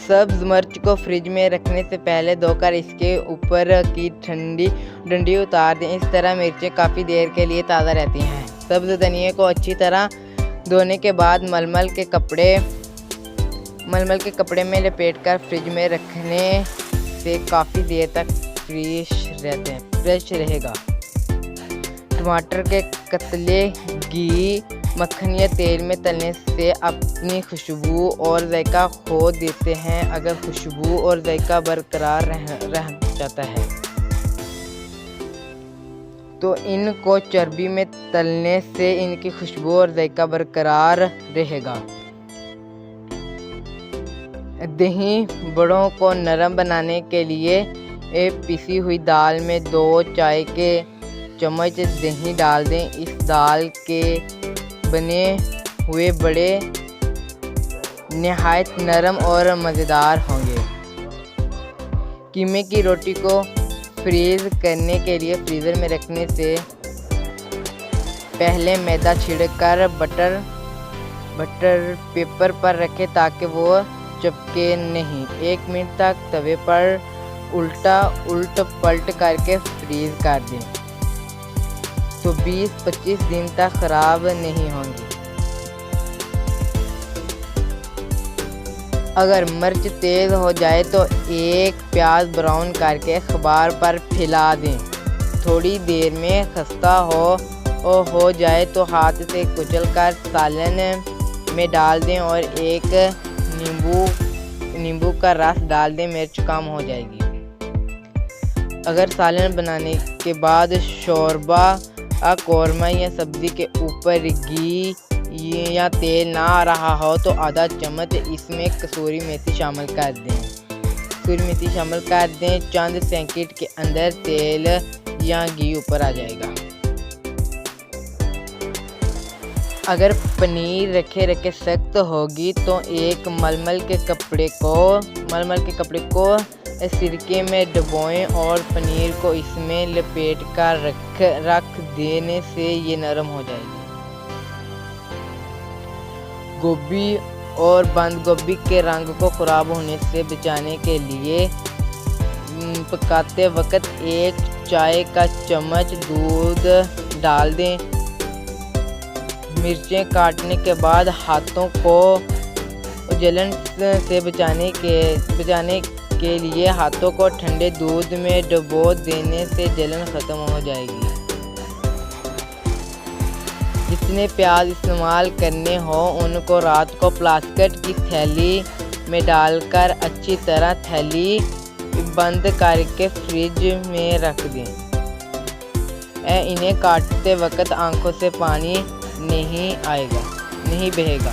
सब्ज मिर्च को फ्रिज में रखने से पहले धोकर इसके ऊपर की ठंडी डंडी उतार दें। इस तरह मिर्चें काफ़ी देर के लिए ताज़ा रहती हैं। सब्ज धनिया को अच्छी तरह धोने के बाद मलमल के कपड़े में लपेटकर फ्रिज में रखने से काफ़ी देर तक फ्रेश रहेगा। टमाटर के कतले घी, मक्खन या तेल में तलने से अपनी खुशबू और जायका खो देते हैं। अगर खुशबू और जायका बरकरार रह जाता है तो इनको चर्बी में तलने से इनकी खुशबू और जायका बरकरार रहेगा। दही बड़ों को नरम बनाने के लिए पिसी हुई दाल में 2 चाय के चम्मच दही डाल दें। इस दाल के बने हुए बड़े नहायत नरम और मज़ेदार होंगे। कीमे की रोटी को फ्रीज़ करने के लिए फ्रीज़र में रखने से पहले मैदा छिड़ककर बटर पेपर पर रखें ताकि वो चिपके नहीं। 1 मिनट तक तवे पर उल्ट पलट करके फ्रीज़ कर दें तो 20-25 दिन तक ख़राब नहीं होंगी। अगर मिर्च तेज़ हो जाए तो एक प्याज ब्राउन करके अखबार पर फैला दें। थोड़ी देर में खस्ता हो जाए तो हाथ से कुचलकर सालन में डाल दें और एक नींबू का रस डाल दें। मिर्च कम हो जाएगी। अगर सालन बनाने के बाद शोरबा कौरमा या सब्ज़ी के ऊपर घी या तेल ना आ रहा हो तो आधा चम्मच इसमें कसूरी मेथी शामिल कर दें। चंद सेकंड के अंदर तेल या घी ऊपर आ जाएगा। अगर पनीर रखे सख्त होगी तो एक मलमल के कपड़े को सिरके में डुबोएं और पनीर को इसमें लपेट कर रख देने से ये नरम हो जाएगी। गोभी और बंद गोभी के रंग को ख़राब होने से बचाने के लिए पकाते वक्त 1 चाय का चम्मच दूध डाल दें। मिर्चें काटने के बाद हाथों को जलन से बचाने के लिए हाथों को ठंडे दूध में डुबो देने से जलन ख़त्म हो जाएगी। जितने प्याज इस्तेमाल करने हो उनको रात को प्लास्टिक की थैली में डालकर अच्छी तरह थैली बंद करके फ्रिज में रख दें। इन्हें काटते वक्त आंखों से पानी नहीं बहेगा।